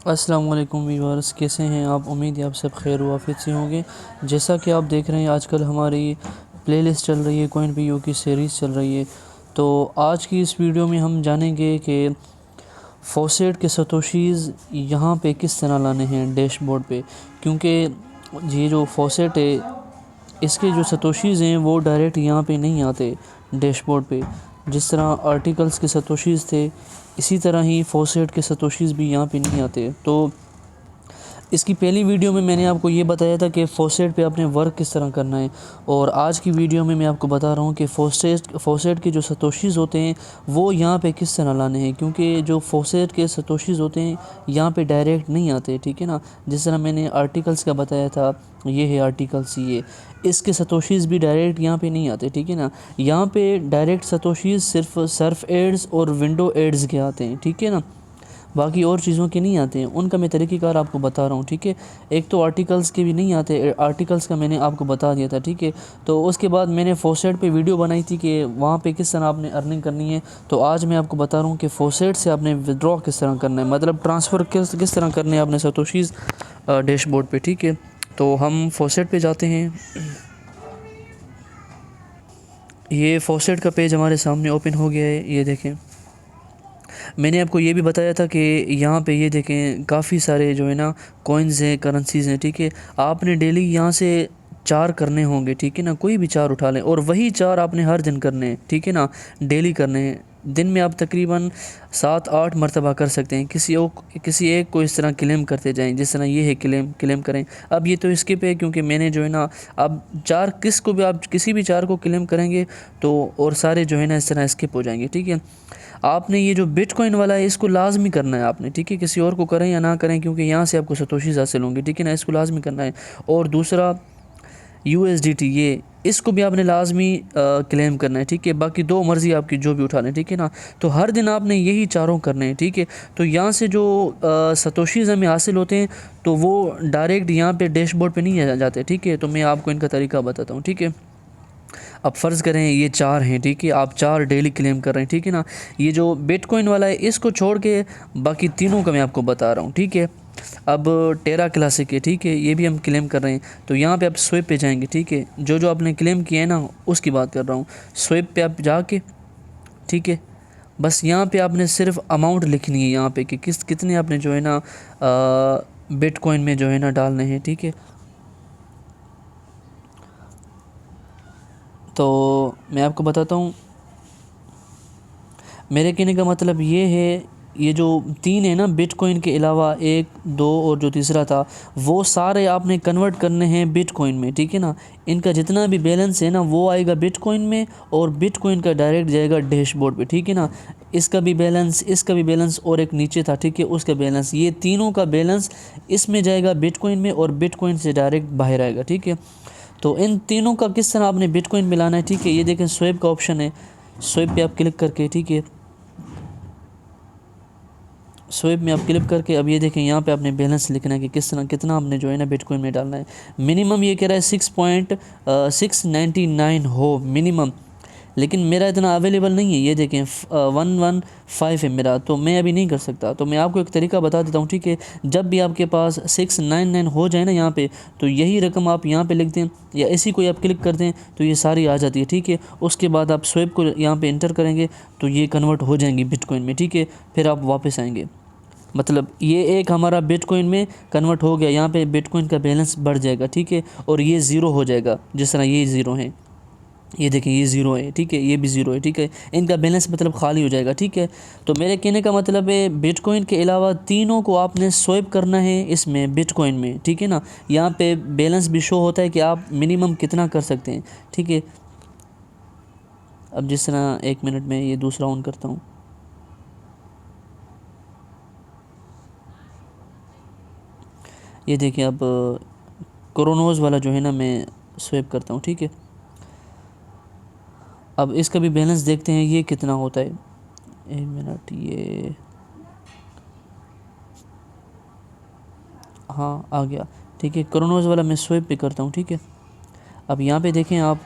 अस्सलाम वालेकुम व्यूअर्स, कैसे हैं आप? उम्मीद है आप सब खैर वाफियत से होंगे। जैसा कि आप देख रहे हैं आजकल हमारी प्लेलिस्ट चल रही है, कॉइन पी यू की सीरीज़ चल रही है। तो आज की इस वीडियो में हम जानेंगे कि फॉसेट के सतोशीज़ यहाँ पे किस तरह लाने हैं डैशबोर्ड पे, क्योंकि ये जो फॉसेट है इसके जो सतोशीज़ हैं वो डायरेक्ट यहाँ पे नहीं आते डैशबोर्ड पे। जिस तरह आर्टिकल्स के सतोशीज़ थे, इसी तरह ही फॉसेट के सतोशीज़ भी यहाँ पे नहीं आते। तो इसकी पहली वीडियो में मैंने आपको ये बताया था कि फॉसेट पे आपने वर्क किस तरह करना है, और आज की वीडियो में मैं आपको बता रहा हूँ कि फॉसेट के जो सतोशीज़ होते हैं वो यहाँ पे किस तरह लाने हैं, क्योंकि जो फॉसेट के सतोशीज़ होते हैं यहाँ पे डायरेक्ट नहीं आते, ठीक है ना। जिस तरह मैंने आर्टिकल्स का बताया था, ये है आर्टिकल्स, ये इसके सतोशीज़ भी डायरेक्ट यहाँ पे नहीं आते, ठीक है ना। यहाँ पे डायरेक्ट सतोशीज़ सिर्फ सर्फ एड्स और विंडो एड्स के आते हैं, ठीक है ना। बाकी और चीज़ों के नहीं आते हैं। उनका मैं तरीक़ेकार आपको बता रहा हूँ, ठीक है। एक तो आर्टिकल्स के भी नहीं आते, आर्टिकल्स का मैंने आपको बता दिया था, ठीक है। तो उसके बाद मैंने फॉसेट पे वीडियो बनाई थी कि वहाँ पे किस तरह आपने अर्निंग करनी है। तो आज मैं आपको बता रहा हूँ कि फॉसेट से आपने विड्रॉ किस तरह करना है, मतलब ट्रांसफ़र किस तरह करने हैं आपने सतोशीज़ डैशबोर्ड पे, ठीक है। तो हम फॉसेट पे जाते हैं। ये फॉसेट का पेज हमारे सामने ओपन हो गया है, ये देखें। मैंने आपको ये भी बताया था कि यहाँ पे ये देखें काफ़ी सारे जो है ना कॉइन्स हैं, करेंसीज़ हैं, ठीक है। आपने डेली यहाँ से 4 करने होंगे, ठीक है ना। कोई भी 4 उठा लें और वही 4 आपने हर दिन करने हैं, ठीक है ना। डेली करने हैं। दिन में आप तकरीबन 7-8 मरतबा कर सकते हैं। किसी एक को इस तरह क्लेम करते जाएं, जिस तरह ये है क्लेम करें। अब ये तो स्किप है क्योंकि मैंने जो है ना, अब 4 किस को भी आप किसी भी 4 को क्लेम करेंगे तो और सारे जो है ना इस तरह स्किप हो जाएंगे, ठीक है। आपने ये जो बिटकॉइन वाला है इसको लाजमी करना है आपने, ठीक है। किसी और को करें या ना करें, क्योंकि यहाँ से आपको सतोशीज़ हासिल होंगे, ठीक है ना। इसको लाजमी करना है। और दूसरा USDT, ये इसको भी आपने लाजमी क्लेम करना है, ठीक है। बाकी 2 मर्ज़ी आपकी जो भी उठा लें, ठीक है ना। तो हर दिन आपने यही चारों करने हैं, ठीक है। तो यहाँ से जो सतोशीज़ हमें हासिल होते हैं तो वो डायरेक्ट यहाँ पे डैशबोर्ड पे नहीं आ जाते, ठीक है। तो मैं आपको इनका तरीका बताता हूँ, ठीक है। अब फ़र्ज़ करें ये 4 हैं, ठीक है। आप 4 डेली क्लेम कर रहे हैं, ठीक है ना। ये जो बिटकॉइन वाला है इसको छोड़ के बाकी तीनों का मैं आपको बता रहा हूँ, ठीक है। अब टेरा क्लासिक है, ठीक है, ये भी हम क्लेम कर रहे हैं। तो यहाँ पे आप स्वेप पे जाएंगे, ठीक है। जो जो आपने क्लेम किया है ना उसकी बात कर रहा हूँ। स्वेप पे आप जाके, ठीक है, बस यहाँ पे आपने सिर्फ अमाउंट लिखनी है यहाँ पे कि कितने आपने जो है ना बिटकॉइन में जो है ना डालने हैं, ठीक है। तो मैं आपको बताता हूँ, मेरे कहने का मतलब ये है, ये जो 3 है ना बिटकॉइन के अलावा 1, 2 और जो तीसरा था, वो सारे आपने कन्वर्ट करने हैं बिटकॉइन में, ठीक है ना। इनका जितना भी बैलेंस है ना वो आएगा बिटकॉइन में, और बिटकॉइन का डायरेक्ट जाएगा डैशबोर्ड पे, ठीक है ना। इसका भी बैलेंस, इसका भी बैलेंस, और एक नीचे था, ठीक है, उसका बैलेंस, ये तीनों का बैलेंस इसमें जाएगा बिटकॉइन में, और बिटकॉइन से डायरेक्ट बाहर आएगा, ठीक है। तो इन तीनों का किस तरह आपने बिटकॉइन में लाना है, ठीक है। ये देखें स्वेप का ऑप्शन है, स्वेप पे आप क्लिक करके, ठीक है, स्वेप में आप क्लिक करके अब ये देखें यहाँ पे आपने बैलेंस लिखना है कि किस तरह कितना आपने जो है ना बिटकॉइन में डालना है। मिनिमम ये कह रहा है 6.699 हो मिनिमम, लेकिन मेरा इतना अवेलेबल नहीं है। ये देखें 115 है मेरा, तो मैं अभी नहीं कर सकता। तो मैं आपको एक तरीका बता देता हूँ, ठीक है। जब भी आपके पास 699 हो जाए ना यहाँ पे, तो यही रकम आप यहाँ पे लिख दें या इसी को आप क्लिक कर दें तो ये सारी आ जाती है, ठीक है। उसके बाद आप स्वेप को यहाँ पे इंटर करेंगे तो ये कन्वर्ट हो जाएंगी बिटकॉइन में, ठीक है। फिर आप वापस आएंगे, मतलब ये एक हमारा बिटकॉइन में कन्वर्ट हो गया। यहाँ पे बिटकॉइन का बैलेंस बढ़ जाएगा, ठीक है, और ये ज़ीरो हो जाएगा। जिस तरह ये ज़ीरो है, ये देखिए ये ज़ीरो है, ठीक है, ये भी ज़ीरो है, ठीक है। इनका बैलेंस मतलब खाली हो जाएगा, ठीक है। तो मेरे कहने का मतलब है बिटकॉइन के अलावा तीनों को आपने स्वैप करना है इसमें बिटकॉइन में, ठीक है ना। यहाँ पे बैलेंस भी शो होता है कि आप मिनिमम कितना कर सकते हैं, ठीक है। अब जिस तरह 1 मिनट में ये दूसरा ऑन करता हूँ, ये देखिए। अब क्रोनोज वाला जो है ना मैं स्वैप करता हूँ, ठीक है। अब इसका भी बैलेंस देखते हैं ये कितना होता है। 1 मिनट, ये हाँ आ गया, ठीक है। क्रोनोज वाला मैं स्वैप पे करता हूँ, ठीक है। अब यहाँ पे देखें आप,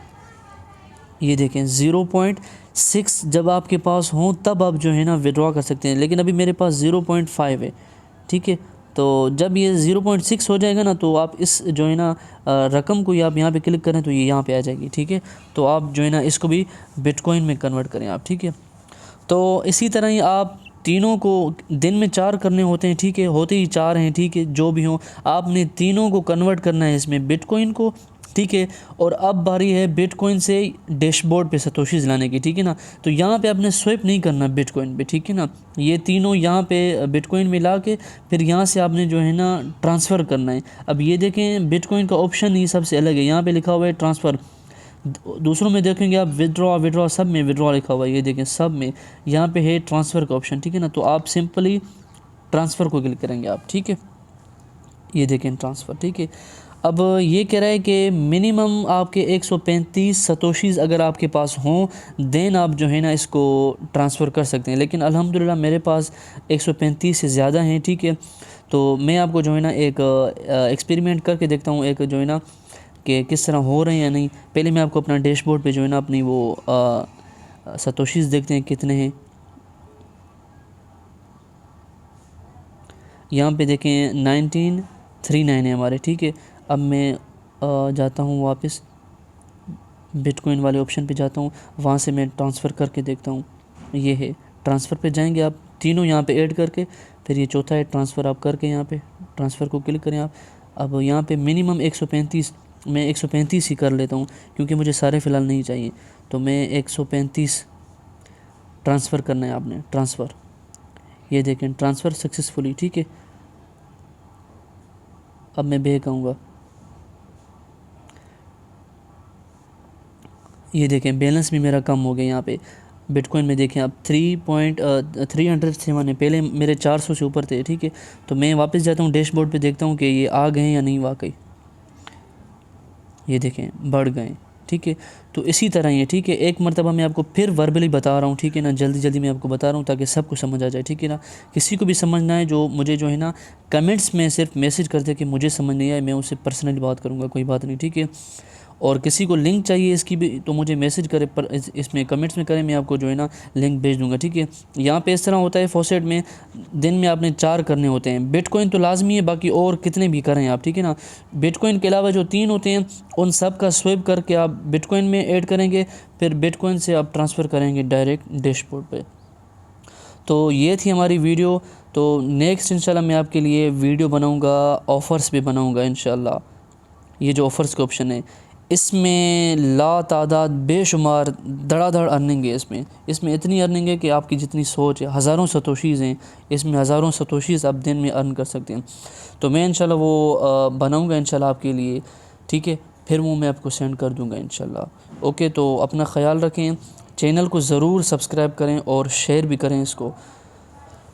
ये देखें 0.6 जब आपके पास हो तब आप जो है ना विड्रॉ कर सकते हैं, लेकिन अभी मेरे पास 0.5 है, ठीक है। तो जब ये 0.6 हो जाएगा ना तो आप इस जो है ना रकम को आप यहाँ पे क्लिक करें तो ये यहाँ पे आ जाएगी, ठीक है। तो आप जो है ना इसको भी बिटकॉइन में कन्वर्ट करें आप, ठीक है। तो इसी तरह ही आप तीनों को दिन में 4 करने होते हैं, ठीक है, होते ही 4 हैं, ठीक है। जो भी हो आपने तीनों को कन्वर्ट करना है इसमें बिटकॉइन को, ठीक है। और अब बारी है बिटकॉइन से डैशबोर्ड पे सतोशीज़ लाने की, ठीक है ना। तो यहाँ पे आपने स्वाइप नहीं करना बिटकॉइन पे, ठीक है ना। ये तीनों यहाँ पे बिटकॉइन में ला के फिर यहाँ से आपने जो है ना ट्रांसफ़र करना है। अब ये देखें बिटकॉइन का ऑप्शन ही सबसे अलग है, यहाँ पे लिखा हुआ है ट्रांसफ़र। दूसरों में देखेंगे आप विड्रॉ सब में विड्रॉ लिखा हुआ है, ये देखें सब में यहाँ पे है ट्रांसफ़र का ऑप्शन, ठीक है ना। तो आप सिंपली ट्रांसफ़र को क्लिक करेंगे आप, ठीक है। ये देखें ट्रांसफ़र, ठीक है। अब ये कह रहा है कि मिनिमम आपके 135 सतोशीज़ अगर आपके पास हों देन आप जो है ना इसको ट्रांसफ़र कर सकते हैं, लेकिन अल्हम्दुलिल्लाह मेरे पास 135 से ज़्यादा हैं, ठीक है। तो मैं आपको जो है ना एक एक्सपेरिमेंट करके देखता हूँ, एक जो है ना कि किस तरह हो रहे हैं या नहीं। पहले मैं आपको अपना डैशबोर्ड पे जो है ना अपनी वो सतोशीज़ देखते हैं कितने हैं। यहाँ पे देखें 1939 है हमारे, ठीक है। अब मैं जाता हूँ वापस बिटकॉइन वाले ऑप्शन पे जाता हूँ, वहाँ से मैं ट्रांसफ़र करके देखता हूँ। ये है ट्रांसफ़र पे जाएंगे आप, तीनों यहाँ पे ऐड करके, फिर ये चौथा है ट्रांसफ़र आप करके यहाँ पे ट्रांसफ़र को क्लिक करें आप। अब यहाँ पे मिनिमम 135, मैं 135 ही कर लेता हूँ क्योंकि मुझे सारे फ़िलहाल नहीं चाहिए। तो मैं 135 ट्रांसफ़र करना है आपने, ट्रांसफ़र। ये देखें ट्रांसफ़र सक्सेसफुली, ठीक है। अब मैं बैक आऊँगा, ये देखें बैलेंस भी मेरा कम हो गया। यहाँ पे बिटकॉइन में देखें आप 3.307 है, पहले मेरे 400 से ऊपर थे, ठीक है। तो मैं वापस जाता हूँ डैशबोर्ड पे, देखता हूँ कि ये आ गए या नहीं वाकई। ये देखें बढ़ गए, ठीक है। तो इसी तरह ही है, ठीक है। एक मरतबा मैं आपको फिर वर्बली बता रहा हूँ, ठीक है ना, जल्दी जल्दी मैं आपको बता रहा हूँ ताकि सबको समझ आ जाए, ठीक है ना। किसी को भी समझना है जो मुझे जो है ना कमेंट्स में सिर्फ मैसेज करते कि मुझे समझ नहीं आया, मैं उससे पर्सनली बात करूँगा, कोई बात नहीं, ठीक है। और किसी को लिंक चाहिए इसकी भी तो मुझे मैसेज करे, पर इसमें कमेंट्स में करें, मैं आपको जो है ना लिंक भेज दूंगा, ठीक है। यहाँ पे इस तरह होता है फॉसेट में, दिन में आपने 4 करने होते हैं। बिटकॉइन तो लाजमी है, बाकी और कितने भी करें आप, ठीक है ना। बिटकॉइन के अलावा जो 3 होते हैं उन सब का स्वाइप करके आप बिटकॉइन में ऐड करेंगे, फिर बिटकॉइन से आप ट्रांसफ़र करेंगे डायरेक्ट डैशबोर्ड पर। तो ये थी हमारी वीडियो। तो नेक्स्ट इंशाल्लाह मैं आपके लिए वीडियो बनाऊँगा, ऑफ़र्स भी बनाऊँगा इंशाल्लाह। ये जो ऑफ़र्स का ऑप्शन है इसमें लातादाद बेशुमार धड़ाधड़ अर्निंग है। इसमें इतनी अर्निंग है कि आपकी जितनी सोच है, हज़ारों सतोशीज़ हैं इसमें, हज़ारों सतोशीज़ आप दिन में अर्न कर सकते हैं। तो मैं इंशाल्लाह वो बनाऊंगा इंशाल्लाह आपके लिए, ठीक है। फिर वो मैं आपको सेंड कर दूंगा इंशाल्लाह। ओके, तो अपना ख़याल रखें, चैनल को ज़रूर सब्सक्राइब करें और शेयर भी करें इसको।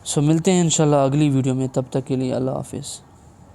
सो मिलते हैं इंशाल्लाह अगली वीडियो में, तब तक के लिए अल्लाह हाफ़िज़।